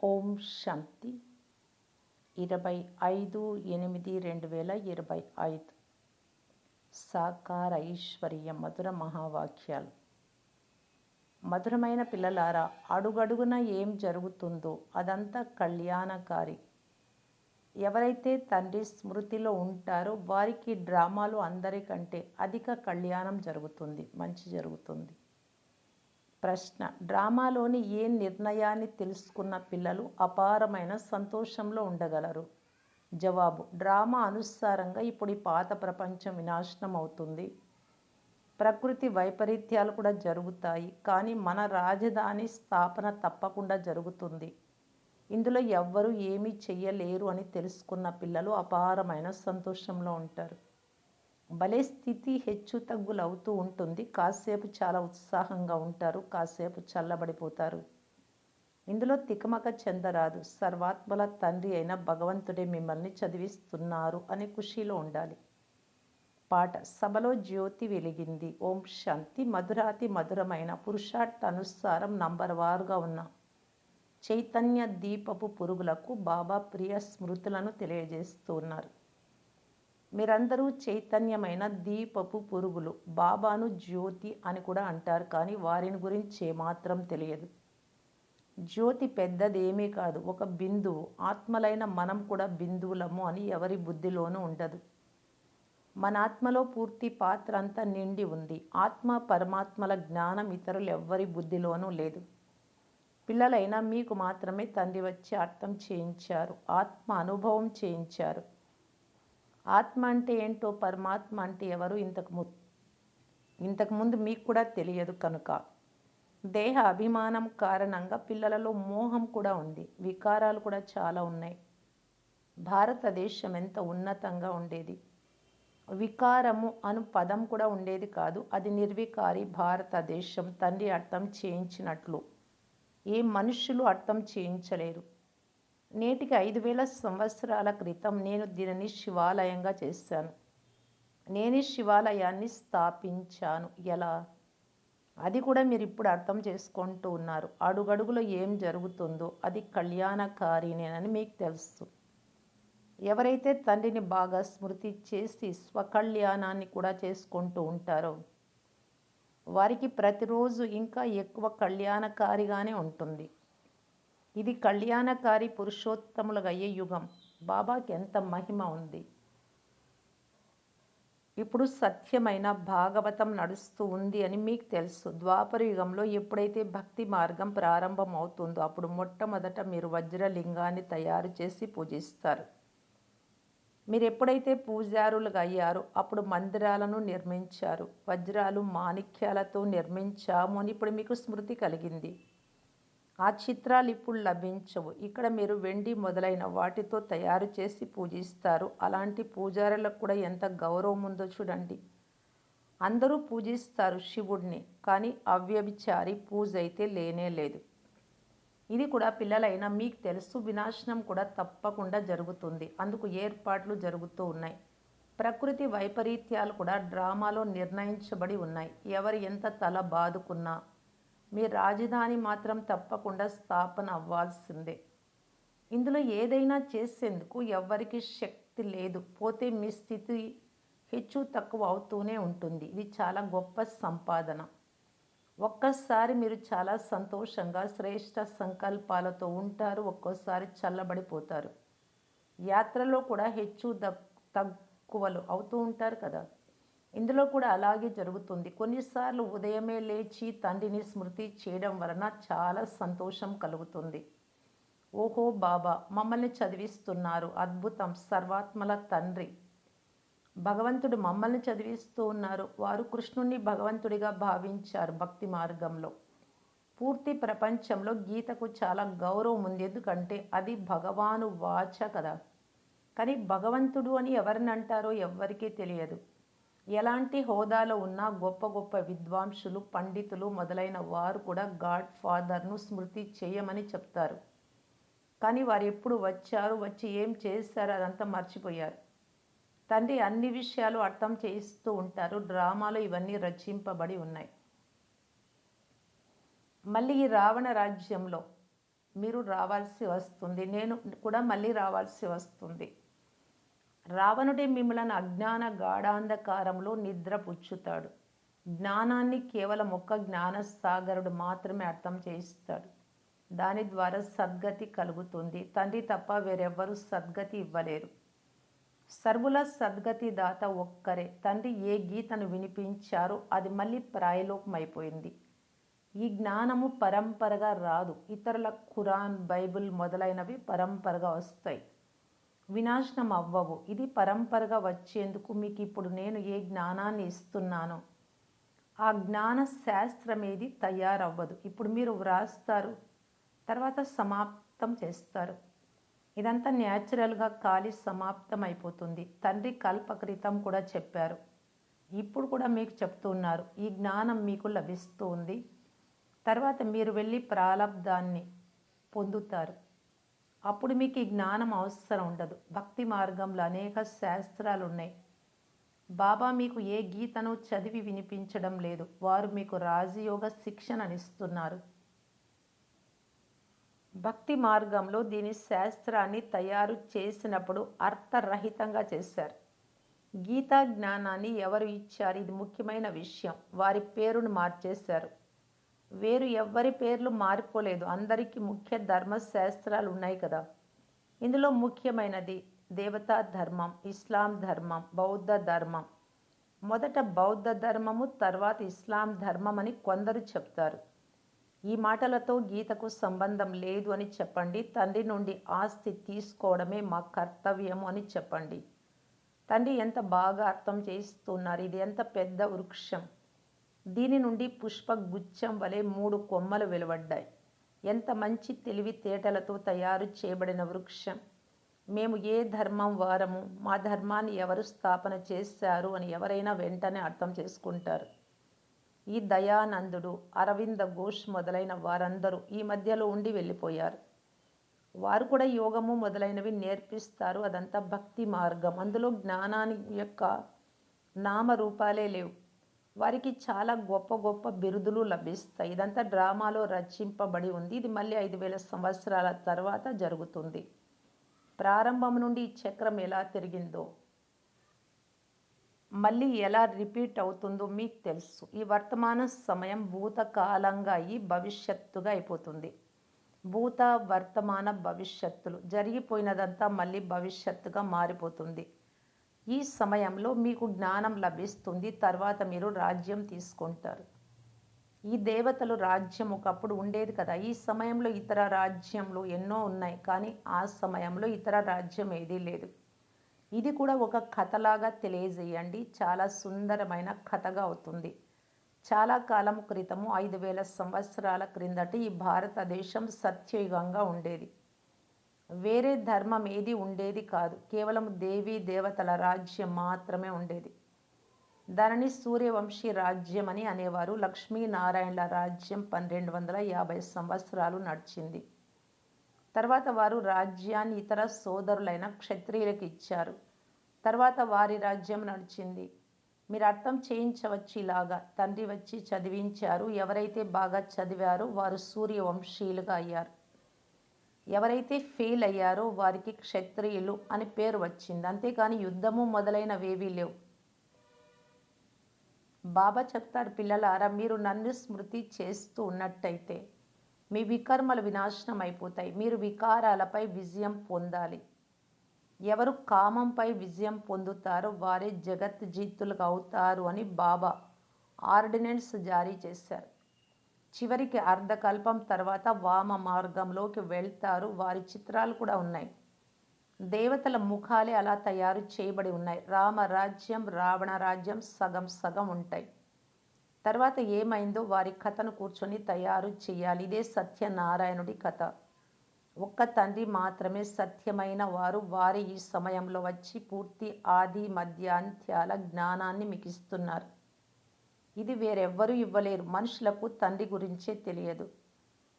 ఓం శాంతి 25/8/2025 సాకార ఐశ్వర్య మధుర మహావాక్యాలు. మధురమైన పిల్లలారా, అడుగడుగున ఏం జరుగుతుందో అదంతా కళ్యాణకారి. ఎవరైతే తండ్రి స్మృతిలో ఉంటారో వారికి డ్రామాలు అందరికంటే అధిక కళ్యాణం జరుగుతుంది, మంచి జరుగుతుంది. ప్రశ్న: డ్రామాలోని ఏ నిర్ణయాన్ని తెలుసుకున్న పిల్లలు అపారమైన సంతోషంలో ఉండగలరు? జవాబు: డ్రామా అనుసారంగా ఇప్పుడు ఈ పాత ప్రపంచం వినాశనం అవుతుంది. ప్రకృతి వైపరీత్యాలు కూడా జరుగుతాయి. కానీ మన రాజధాని స్థాపన తప్పకుండా జరుగుతుంది. ఇందులో ఎవ్వరూ ఏమీ చెయ్యలేరు అని తెలుసుకున్న పిల్లలు అపారమైన సంతోషంలో ఉంటారు. భలే స్థితి హెచ్చు తగ్గులు అవుతూ ఉంటుంది. కాసేపు చాలా ఉత్సాహంగా ఉంటారు, కాసేపు చల్లబడిపోతారు. ఇందులో తికమక చెందరాదు. సర్వాత్మల తండ్రి అయిన భగవంతుడే మిమ్మల్ని చదివిస్తున్నారు అని ఖుషీలో ఉండాలి. పాట: సభలో జ్యోతి వెలిగింది. ఓం శాంతి. మధురాతి మధురమైన పురుషార్థానుసారం నంబర్ వారుగా ఉన్న చైతన్య దీపపు పురుగులకు బాబా ప్రియ స్మృతులను తెలియజేస్తూ ఉన్నారు. మీరందరూ చైతన్యమైన దీపపు పురుగులు. బాబాను జ్యోతి అని కూడా అంటారు, కానీ వారిని గురించి ఏమాత్రం తెలియదు. జ్యోతి పెద్దదేమీ కాదు, ఒక బిందువు. ఆత్మలైన మనం కూడా బిందువులము అని ఎవరి బుద్ధిలోనూ ఉండదు. మన ఆత్మలో పూర్తి పాత్ర అంతా నిండి ఉంది. ఆత్మ పరమాత్మల జ్ఞానం ఇతరులు ఎవ్వరి బుద్ధిలోనూ లేదు. పిల్లలైనా మీకు మాత్రమే తండ్రి వచ్చి అర్థం చేయించారు, ఆత్మ అనుభవం చేయించారు. ఆత్మ అంటే ఏంటో, పరమాత్మ అంటే ఎవరు ఇంతకుముందు మీకు కూడా తెలియదు. కనుక దేహ అభిమానం కారణంగా పిల్లలలో మోహం కూడా ఉంది, వికారాలు కూడా చాలా ఉన్నాయి. భారతదేశం ఎంత ఉన్నతంగా ఉండేది. వికారము అను పదం కూడా ఉండేది కాదు. అది నిర్వికారి భారతదేశం. తండ్రి అర్థం చేయించినట్లు ఏ మనుషులు అర్థం చేయించలేరు. నేటికి 5000 సంవత్సరాల క్రితం నేను దీనిని శివాలయంగా చేశాను. నేనే శివాలయాన్ని స్థాపించాను. ఎలా? అది కూడా మీరు ఇప్పుడు అర్థం చేసుకుంటూ ఉన్నారు. అడుగడుగులో ఏం జరుగుతుందో అది కళ్యాణకారినేనని మీకు తెలుసు. ఎవరైతే తండ్రిని బాగా స్మృతి చేసి స్వకళ్యాణాన్ని కూడా చేసుకుంటూ ఉంటారో వారికి ప్రతిరోజు ఇంకా ఎక్కువ కళ్యాణకారిగానే ఉంటుంది. ఇది కళ్యాణకారి పురుషోత్తములుగా అయ్యే యుగం. బాబాకి ఎంత మహిమ ఉంది. ఇప్పుడు సత్యమైన భాగవతం నడుస్తూ ఉంది అని మీకు తెలుసు. ద్వాపర యుగంలో ఎప్పుడైతే భక్తి మార్గం ప్రారంభం అవుతుందో అప్పుడు మొట్టమొదట మీరు వజ్రలింగాన్ని తయారు చేసి పూజిస్తారు. మీరు ఎప్పుడైతే పూజారులుగా అయ్యారో అప్పుడు మందిరాలను నిర్మించారు. వజ్రాలు మాణిక్యాలతో నిర్మించాము అని ఇప్పుడు మీకు స్మృతి కలిగింది. ఆ చిత్రాలు ఇప్పుడు లభించవు. ఇక్కడ మీరు వెండి మొదలైన వాటితో తయారు చేసి పూజిస్తారు. అలాంటి పూజారులకు కూడా ఎంత గౌరవం ఉందో చూడండి. అందరూ పూజిస్తారు శివుడిని, కానీ అవ్యభిచారి పూజ అయితే లేనే లేదు. ఇది కూడా పిల్లలైనా మీకు తెలుసు. వినాశనం కూడా తప్పకుండా జరుగుతుంది. అందుకు ఏర్పాట్లు జరుగుతూ ఉన్నాయి. ప్రకృతి వైపరీత్యాలు కూడా డ్రామాలో నిర్ణయించబడి ఉన్నాయి. ఎవరు ఎంత తల బాదుకున్నా మీ రాజధాని మాత్రం తప్పకుండా స్థాపన అవ్వాల్సిందే. ఇందులో ఏదైనా చేసేందుకు ఎవ్వరికి శక్తి లేదు. పోతే మీ స్థితి హెచ్చు తక్కువ అవుతూనే ఉంటుంది. ఇది చాలా గొప్ప సంపాదన. ఒక్కసారి మీరు చాలా సంతోషంగా శ్రేష్ఠ సంకల్పాలతో ఉంటారు, ఒక్కోసారి చల్లబడిపోతారు. యాత్రలో కూడా హెచ్చు తక్కువలు అవుతూ ఉంటారు కదా. ఇందులో కూడా అలాగే జరుగుతుంది. కొన్నిసార్లు ఉదయమే లేచి తండ్రిని స్మృతి చేయడం వలన చాలా సంతోషం కలుగుతుంది. ఓహో, బాబా మమ్మల్ని చదివిస్తున్నారు, అద్భుతం. సర్వాత్మల తండ్రి భగవంతుడు మమ్మల్ని చదివిస్తూ ఉన్నారు. వారు కృష్ణుణ్ణి భగవంతుడిగా భావించారు. భక్తి మార్గంలో పూర్తి ప్రపంచంలో గీతకు చాలా గౌరవం ఉంది, ఎందుకంటే అది భగవాను వాచ కదా. కానీ భగవంతుడు అని ఎవరిని అంటారో ఎవ్వరికీ తెలియదు. ఎలాంటి హోదాలో ఉన్నా గొప్ప గొప్ప విద్వాంసులు, పండితులు మొదలైన వారు కూడా గాడ్ ఫాదర్ను స్మృతి చేయమని చెప్తారు. కానీ వారు ఎప్పుడు వచ్చారు, వచ్చి ఏం చేశారు అదంతా మర్చిపోయారు. తండ్రి అన్ని విషయాలు అర్థం చేయిస్తూ ఉంటారు. డ్రామాలో ఇవన్నీ రచింపబడి ఉన్నాయి. మళ్ళీ ఈ రావణ రాజ్యంలో మీరు రావాల్సి వస్తుంది. నేను కూడా మళ్ళీ రావాల్సి వస్తుంది. రావణుడే మిమ్మలను అజ్ఞాన గాఢాంధకారంలో నిద్రపుచ్చుతాడు. జ్ఞానాన్ని కేవలం ఒక్క జ్ఞానసాగరుడు మాత్రమే అర్థం చేయిస్తాడు. దాని ద్వారా సద్గతి కలుగుతుంది. తండ్రి తప్ప వేరెవ్వరూ సద్గతి ఇవ్వలేరు. సర్వుల సద్గతి దాత ఒక్కరే. తండ్రి ఏ గీతను వినిపించారో అది మళ్ళీ ప్రాయలోకమైపోయింది. ఈ జ్ఞానము పరంపరగా రాదు. ఇతరుల ఖురాన్, బైబిల్ మొదలైనవి పరంపరగా వస్తాయి, వినాశనం అవ్వవు. ఇది పరంపరగా వచ్చేందుకు మీకు ఇప్పుడు నేను ఏ జ్ఞానాన్ని ఇస్తున్నానో ఆ జ్ఞాన శాస్త్రం ఏది తయారవ్వదు. ఇప్పుడు మీరు వ్రాస్తారు, తర్వాత సమాప్తం చేస్తారు. ఇదంతా న్యాచురల్గా కాలి సమాప్తం అయిపోతుంది. తండ్రి కల్పకృతం కూడా చెప్పారు, ఇప్పుడు కూడా మీకు చెప్తున్నారు. ఈ జ్ఞానం మీకు లభిస్తూ ఉంది. తర్వాత మీరు వెళ్ళి ప్రాలబ్ధాన్ని పొందుతారు. అప్పుడు మీకు ఈ జ్ఞానం అవసరం ఉండదు. భక్తి మార్గంలో అనేక శాస్త్రాలు ఉన్నాయి. బాబా మీకు ఏ గీతను చదివి వినిపించడం లేదు. వారు మీకు రాజయోగ శిక్షణనిస్తున్నారు. భక్తి మార్గంలో దీని శాస్త్రాన్ని తయారు చేసినప్పుడు అర్థరహితంగా చేశారు. గీతా జ్ఞానాన్ని ఎవరు ఇచ్చారు? ఇది ముఖ్యమైన విషయం. వారి పేరును మార్చేశారు. వేరు ఎవ్వరి పేర్లు మారిపోలేదు. అందరికీ ముఖ్య ధర్మశాస్త్రాలు ఉన్నాయి కదా. ఇందులో ముఖ్యమైనది దేవతా ధర్మం, ఇస్లాం ధర్మం, బౌద్ధ ధర్మం. మొదట బౌద్ధ ధర్మము, తర్వాత ఇస్లాం ధర్మం అని కొందరు చెప్తారు. ఈ మాటలతో గీతకు సంబంధం లేదు అని చెప్పండి. తండ్రి నుండి ఆస్తి తీసుకోవడమే మా కర్తవ్యము అని చెప్పండి. తండ్రి ఎంత బాగా అర్థం చేస్తున్నారు. ఇది ఎంత పెద్ద వృక్షం. దీని నుండి పుష్ప గుచ్చం వలె 3 కొమ్మలు వెలువడ్డాయి. ఎంత మంచి తెలివితేటలతో తయారు చేయబడిన వృక్షం. మేము ఏ ధర్మం వారము, మా ధర్మాన్ని ఎవరు స్థాపన చేశారు అని ఎవరైనా వెంటనే అర్థం చేసుకుంటారు. ఈ దయానందుడు, అరవింద ఘోష్ మొదలైన వారందరూ ఈ మధ్యలో ఉండి వెళ్ళిపోయారు. వారు కూడా యోగము మొదలైనవి నేర్పిస్తారు. అదంతా భక్తి మార్గం. అందులో జ్ఞానాని యొక్క నామరూపాలే లేవు. వారికి చాలా గొప్ప గొప్ప బిరుదులు లభిస్తాయి. ఇదంతా డ్రామాలో రచింపబడి ఉంది. ఇది మళ్ళీ 5000 సంవత్సరాల తర్వాత జరుగుతుంది. ప్రారంభం నుండి ఈ చక్రం ఎలా తిరిగిందో మళ్ళీ ఎలా రిపీట్ అవుతుందో మీకు తెలుసు. ఈ వర్తమాన సమయం భూతకాలంగా అయ్యి భవిష్యత్తుగా అయిపోతుంది. భూత, వర్తమాన, భవిష్యత్తులు జరిగిపోయినదంతా మళ్ళీ భవిష్యత్తుగా మారిపోతుంది. ఈ సమయంలో మీకు జ్ఞానం లభిస్తుంది. తర్వాత మీరు రాజ్యం తీసుకుంటారు. ఈ దేవతలు రాజ్యం ఒకప్పుడు ఉండేది కదా. ఈ సమయంలో ఇతర రాజ్యంలు ఎన్నో ఉన్నాయి, కానీ ఆ సమయంలో ఇతర రాజ్యం ఏదీ లేదు. ఇది కూడా ఒక కథలాగా తెలియజేయండి. చాలా సుందరమైన కథగా అవుతుంది. చాలా కాలం క్రితము 5000 సంవత్సరాల క్రిందట ఈ భారతదేశం సత్యయుగంగా ఉండేది. వేరే ధర్మం ఏది ఉండేది కాదు. కేవలం దేవీ దేవతల రాజ్యం మాత్రమే ఉండేది. దానిని సూర్యవంశీ రాజ్యం అని అనేవారు. లక్ష్మీనారాయణల రాజ్యం 1250 సంవత్సరాలు నడిచింది. తర్వాత వారు రాజ్యాన్ని ఇతర సోదరులైన క్షత్రియులకు ఇచ్చారు. తర్వాత వారి రాజ్యం నడిచింది. మీరు అర్థం చేయించవచ్చు ఇలాగా. తండ్రి వచ్చి చదివించారు. ఎవరైతే బాగా చదివారో వారు సూర్యవంశీయులుగా అయ్యారు. ఎవరైతే ఫెయిల్ అయ్యారో వారికి క్షత్రియులు అని పేరు వచ్చింది. అంతేకాని యుద్ధము మొదలైనవేవీ లేవు. బాబా చెప్తారు, పిల్లలారా, మీరు నన్ను స్మృతి చేస్తూ ఉన్నట్టయితే మీ వికర్మలు వినాశనం అయిపోతాయి. మీరు వికారాలపై విజయం పొందాలి. ఎవరు కామంపై విజయం పొందుతారో వారే జగత్జీతులుగా అవుతారు అని బాబా ఆర్డినెన్స్ జారీ చేశారు. చివరికి అర్ధకల్పం తర్వాత వామ మార్గంలోకి వెళ్తారు. వారి చిత్రాలు కూడా ఉన్నాయి. దేవతల ముఖాలే అలా తయారు చేయబడి ఉన్నాయి. రామరాజ్యం, రావణ రాజ్యం సగం సగం ఉంటాయి. తర్వాత ఏమైందో వారి కథను కూర్చొని తయారు చేయాలి. ఇదే సత్యనారాయణుడి కథ. ఒక్క తండ్రి మాత్రమే సత్యమైన వారు. వారి ఈ సమయంలో వచ్చి పూర్తి ఆది మధ్య అంత్యాల జ్ఞానాన్ని మీకు ఇస్తున్నారు. ఇది వేరెవ్వరూ ఇవ్వలేరు. మనుషులకు తండ్రి గురించే తెలియదు.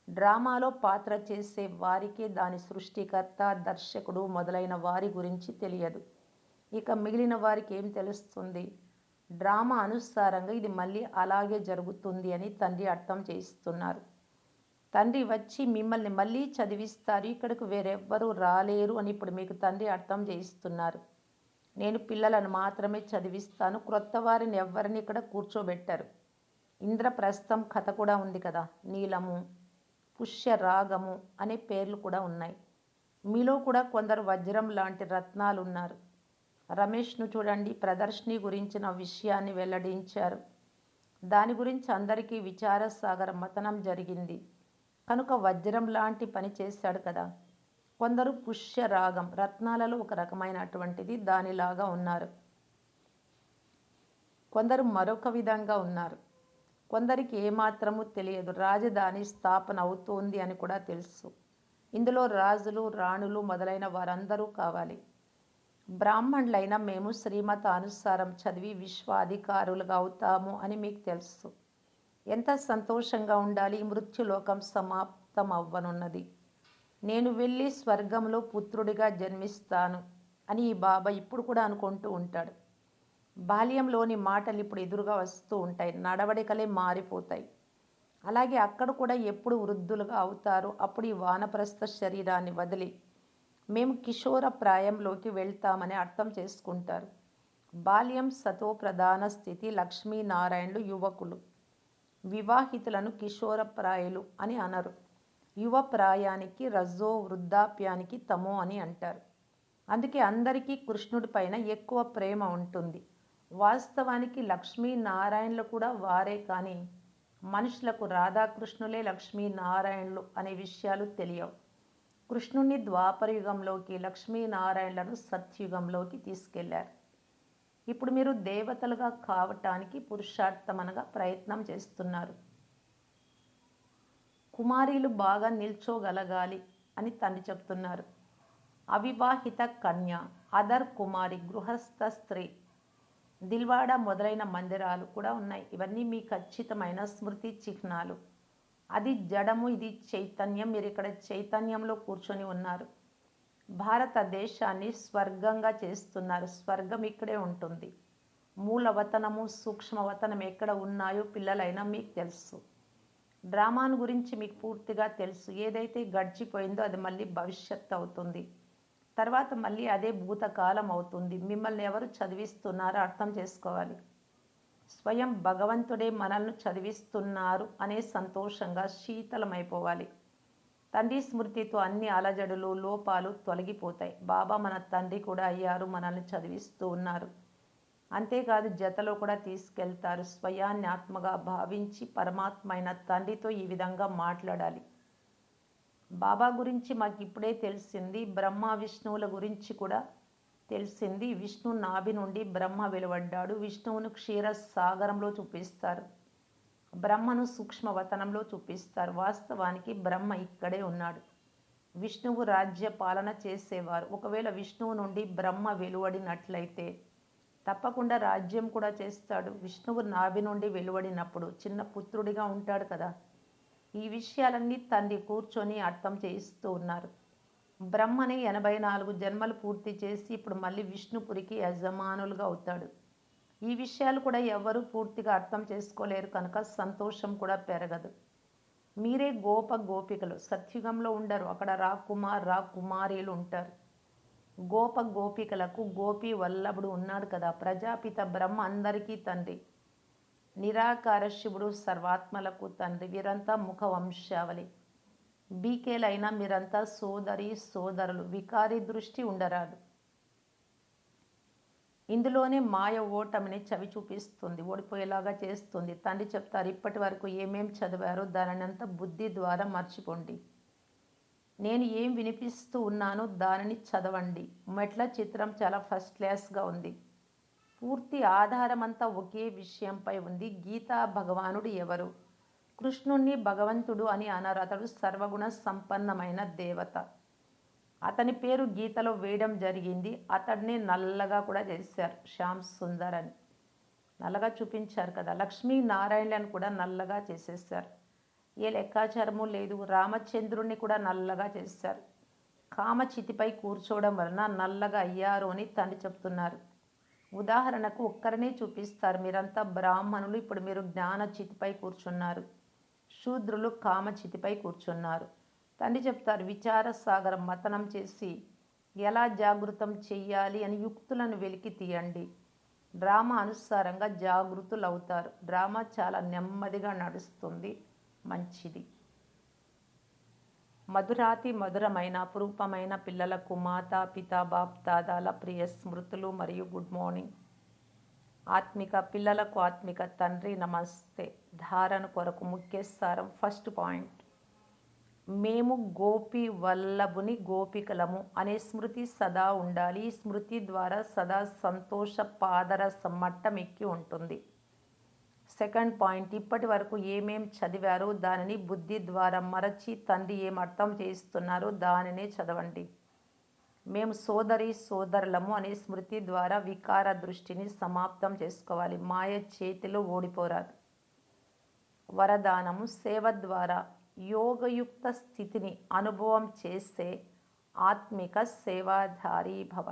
డ్రామాలో పాత్ర చేసే వారికే దాని సృష్టికర్త, దర్శకుడు మొదలైన వారి గురించి తెలియదు. ఇక మిగిలిన వారికి ఏం తెలుస్తుంది? డ్రామా అనుసారంగా ఇది మళ్ళీ అలాగే జరుగుతుంది అని తండ్రి అర్థం చేయిస్తున్నారు. తండ్రి వచ్చి మిమ్మల్ని మళ్ళీ చదివిస్తారు. ఇక్కడకు వేరెవ్వరూ రాలేరు అని ఇప్పుడు మీకు తండ్రి అర్థం చేయిస్తున్నారు. నేను పిల్లలను మాత్రమే చదివిస్తాను. క్రొత్త వారిని ఎవ్వరిని ఇక్కడ కూర్చోబెట్టరు. ఇంద్రప్రస్థం కథ కూడా ఉంది కదా. నీలము, పుష్యరాగము అనే పేర్లు కూడా ఉన్నాయి. మీలో కూడా కొందరు వజ్రం లాంటి రత్నాలు ఉన్నారు. రమేష్ను చూడండి, ప్రదర్శిని గురించిన విషయాన్ని వెల్లడించారు. దాని గురించి అందరికీ విచారసాగర మథనం జరిగింది. కనుక వజ్రం లాంటి పని చేశాడు కదా. కొందరు పుష్యరాగం, రత్నాలలో ఒక రకమైనటువంటిది, దానిలాగా ఉన్నారు. కొందరు మరొక విధంగా ఉన్నారు. కొందరికి ఏమాత్రము తెలియదు. రాజధాని స్థాపన అవుతోంది అని కూడా తెలుసు. ఇందులో రాజులు, రాణులు మొదలైన వారందరూ కావాలి. బ్రాహ్మణులైన మేము శ్రీమతానుసారం చదివి విశ్వాధికారులుగా అవుతాము అని మీకు తెలుసు. ఎంత సంతోషంగా ఉండాలి. మృత్యులోకం సమాప్తం అవ్వనున్నది. నేను వెళ్ళి స్వర్గంలో పుత్రుడిగా జన్మిస్తాను అని ఈ బాబా ఇప్పుడు కూడా అనుకుంటూ ఉంటాడు. బాల్యంలోని మాటలు ఇప్పుడు ఎదురుగా వస్తూ ఉంటాయి. నడవడికలే మారిపోతాయి. అలాగే అక్కడ కూడా ఎప్పుడు వృద్ధులుగా అవుతారో అప్పుడు ఈ వానప్రస్థ శరీరాన్ని వదిలి మేము కిషోర ప్రాయంలోకి వెళ్తామని అర్థం చేసుకుంటారు. బాల్యం సతో ప్రధాన స్థితి. లక్ష్మీనారాయణులు యువకులు. వివాహితులను కిషోరప్రాయులు అని అనరు. యువ ప్రాయానికి రజో, వృద్ధాప్యానికి తమో అని అంటారు. అందుకే అందరికీ కృష్ణుడి పైన ఎక్కువ ప్రేమ ఉంటుంది. వాస్తవానికి లక్ష్మీనారాయణులు కూడా వారే, కానీ మనుషులకు రాధాకృష్ణులే లక్ష్మీనారాయణులు అనే విషయాలు తెలియవు. కృష్ణుణ్ణి ద్వాపరయుగంలోకి, లక్ష్మీనారాయణులను సత్యుగంలోకి తీసుకెళ్లారు. ఇప్పుడు మీరు దేవతలుగా కావటానికి పురుషార్థమనగా ప్రయత్నం చేస్తున్నారు. కుమారీలు బాగా నిల్చోగలగాలి అని తండ్రి చెప్తున్నారు. అవివాహిత కన్య, అదర్ కుమారి, గృహస్థ స్త్రీ, దిల్వాడా మొదలైన మందిరాలు కూడా ఉన్నాయి. ఇవన్నీ మీ ఖచ్చితమైన స్మృతి చిహ్నాలు. అది జడము, ఇది చైతన్యం. మీరు ఇక్కడ చైతన్యంలో కూర్చొని ఉన్నారు. భారతదేశాన్ని స్వర్గంగా చేస్తున్నారు. స్వర్గం ఇక్కడే ఉంటుంది. మూలవతనము, సూక్ష్మవతనం ఎక్కడ ఉన్నాయో పిల్లలైనా మీకు తెలుసు. డ్రామాను గురించి మీకు పూర్తిగా తెలుసు. ఏదైతే గడిచిపోయిందో అది మళ్ళీ భవిష్యత్తు అవుతుంది. తర్వాత మళ్ళీ అదే భూతకాలం అవుతుంది. మిమ్మల్ని ఎవరు చదివిస్తున్నారో అర్థం చేసుకోవాలి. స్వయం భగవంతుడే మనల్ని చదివిస్తున్నారు అనే సంతోషంగా శీతలమైపోవాలి. తండ్రి స్మృతితో అన్ని అలజడులు, లోపాలు తొలగిపోతాయి. బాబా మన తండ్రి కూడా అయ్యారు, మనల్ని చదివిస్తూ ఉన్నారు. అంతేకాదు జతలో కూడా తీసుకెళ్తారు. స్వయాన్ని ఆత్మగా భావించి పరమాత్మ అయిన తండ్రితో ఈ విధంగా మాట్లాడాలి. బాబా గురించి మాకు ఇప్పుడే తెలిసింది. బ్రహ్మ విష్ణువుల గురించి కూడా తెలిసింది. విష్ణు నాభి నుండి బ్రహ్మ వెలువడ్డాడు. విష్ణువును క్షీరసాగరంలో చూపిస్తారు. బ్రహ్మను సూక్ష్మవతనంలో చూపిస్తారు. వాస్తవానికి బ్రహ్మ ఇక్కడే ఉన్నాడు. విష్ణువు రాజ్య పాలన చేసేవారు. ఒకవేళ విష్ణువు నుండి బ్రహ్మ వెలువడినట్లయితే తప్పకుండా రాజ్యం కూడా చేస్తాడు. విష్ణువు నాభి నుండి వెలువడినప్పుడు చిన్న పుత్రుడిగా ఉంటాడు కదా. ఈ విషయాలన్నీ తండ్రి కూర్చొని అర్థం చేయిస్తూ ఉన్నారు. బ్రహ్మని 84 జన్మలు పూర్తి చేసి ఇప్పుడు మళ్ళీ విష్ణుపురికి యజమానులుగా అవుతాడు. ఈ విషయాలు కూడా ఎవ్వరూ పూర్తిగా అర్థం చేసుకోలేరు కనుక సంతోషం కూడా పెరగదు. మీరే గోప గోపికలు. సత్యుగంలో ఉండరు. అక్కడ రాకుమార్, రాకుమారీలు ఉంటారు. గోప గోపికలకు గోపి వల్లభుడు ఉన్నాడు కదా. ప్రజాపిత బ్రహ్మ అందరికీ తండ్రి. నిరాకార శివుడు సర్వాత్మలకు తండ్రి. వీరంతా ముఖ వంశావళి. బీకేలైనా మీరంతా సోదరి సోదరులు. వికారి దృష్టి ఉండరాదు. ఇందులోనే మాయ ఓటమిని చవి చూపిస్తుంది, ఓడిపోయేలాగా చేస్తుంది. తండ్రి చెప్తారు, ఇప్పటి వరకు ఏమేం చదివారో దానినంతా బుద్ధి ద్వారా మర్చిపోండి. నేను ఏం వినిపిస్తూ ఉన్నానో దానిని చదవండి. మెట్ల చిత్రం చాలా ఫస్ట్ క్లాస్గా ఉంది. పూర్తి ఆధారమంతా ఒకే విషయంపై ఉంది. గీతా భగవానుడు ఎవరు? కృష్ణుణ్ణి భగవంతుడు అని అనరు. అతడు సర్వగుణ సంపన్నమైన దేవత. అతని పేరు గీతలో వేయడం జరిగింది. అతడిని నల్లగా కూడా చేశారు, శ్యామ్ సుందర్ అని. నల్లగా చూపించారు కదా. లక్ష్మీనారాయణులను కూడా నల్లగా చేసేసారు. ఏ లెక్కాచారము లేదు. రామచంద్రుణ్ణి కూడా నల్లగా చేశారు. కామచితిపై కూర్చోవడం వలన నల్లగా అయ్యారు అని తండ్రి చెప్తున్నారు. ఉదాహరణకు ఒక్కరినే చూపిస్తారు. మీరంతా బ్రాహ్మణులు, ఇప్పుడు మీరు జ్ఞాన చితిపై కూర్చున్నారు. శూద్రులు కామచితిపై కూర్చున్నారు. తండ్రి చెప్తారు, విచార సాగరం మతనం చేసి ఎలా జాగృతం చెయ్యాలి అని యుక్తులను వెలికి తీయండి. డ్రామా అనుసారంగా జాగృతులవుతారు. డ్రామా చాలా నెమ్మదిగా నడుస్తుంది. మంచిది. మధురాతి మధురమైన అపురూపమైన పిల్లలకు మాతా పిత బాప్దాదాల ప్రియ స్మృతులు మరియు గుడ్ మార్నింగ్. ఆత్మిక పిల్లలకు ఆత్మిక తండ్రి నమస్తే. ధారణ కొరకు ముఖ్య సారం. ఫస్ట్ పాయింట్, మేము గోపి వల్లభుని గోపికలము అనే స్మృతి సదా ఉండాలి. ఈ స్మృతి ద్వారా సదా సంతోష పాదరస మట్టం ఎక్కి ఉంటుంది. సెకండ్ పాయింట్, ఇప్పటి వరకు ఏమేం చదివారో దానిని బుద్ధి ద్వారా మరచి తండ్రి ఏం అర్థం చేస్తున్నారో దానినే చదవండి. మేము సోదరి సోదరులము అనే స్మృతి ద్వారా వికార దృష్టిని సమాప్తం చేసుకోవాలి. మాయ చేతిలో ఓడిపోరాదు. వరదానము, సేవ ద్వారా యోగయుక్త స్థితిని అనుభవం చేసే ఆత్మిక సేవాధారీ భవ.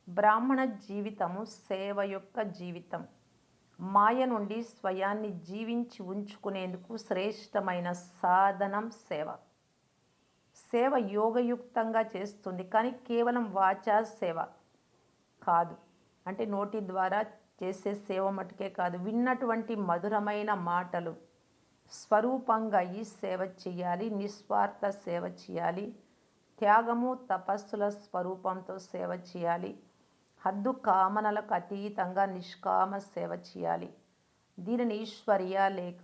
బ్రాహ్మణ జీవితము సేవ యొక్క జీవితం. మాయ నుండి స్వయాన్ని జీవించి ఉంచుకునేందుకు శ్రేష్టమైన సాధనం సేవ. సేవ యోగయుక్తంగా చేస్తుంది, కానీ కేవలం వాచా సేవ కాదు. అంటే నోటి ద్వారా చేసే సేవ మటుకే కాదు, విన్నటువంటి మధురమైన మాటలు స్వరూపంగా ఈ సేవ చేయాలి. నిస్వార్థ సేవ చేయాలి. త్యాగము తపస్సుల స్వరూపంతో సేవ చేయాలి. హద్దు కామనలకు అతీతంగా నిష్కామ సేవ చేయాలి. దీనిని ఈశ్వరీయ లేక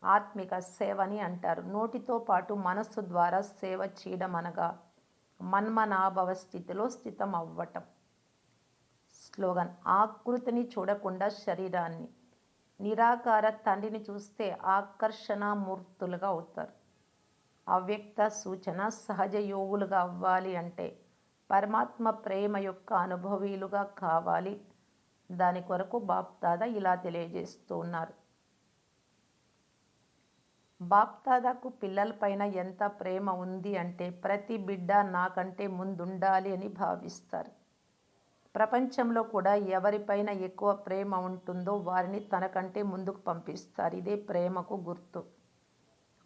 ఆత్మిక సేవని అంటారు. నోటితో పాటు మనస్సు ద్వారా సేవ చేయడం అనగా మన్మనాభవ స్థితిలో స్థితం అవ్వటం. స్లోగన్, ఆకృతిని చూడకుండా శరీరాన్ని, నిరాకార తండ్రిని చూస్తే ఆకర్షణ మూర్తులుగా అవుతారు. అవ్యక్త సూచన, సహజ యోగులుగా అవ్వాలి అంటే పరమాత్మ ప్రేమ యొక్క అనుభవీలుగా కావాలి. దాని కొరకు బాప్దాదా ఇలా తెలియజేస్తూ ఉన్నారు. బాప్దాదాకు పిల్లలపైన ఎంత ప్రేమ ఉంది అంటే ప్రతి బిడ్డ నాకంటే ముందుండాలి అని భావిస్తారు. ప్రపంచంలో కూడా ఎవరిపైన ఎక్కువ ప్రేమ ఉంటుందో వారిని తనకంటే ముందుకు పంపిస్తారు. ఇదే ప్రేమకు గుర్తు.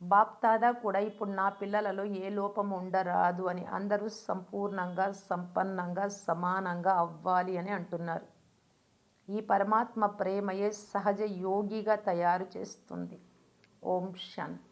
బాప్దాదా కూడా ఇప్పుడు నా పిల్లలలో ఏ లోపము ఉండరాదు అని, అందరూ సంపూర్ణంగా సంపన్నంగా సమానంగా అవ్వాలి అని అంటున్నారు. ఈ పరమాత్మ ప్రేమయే సహజ యోగిగా తయారు చేస్తుంది. ఓం శాంతి.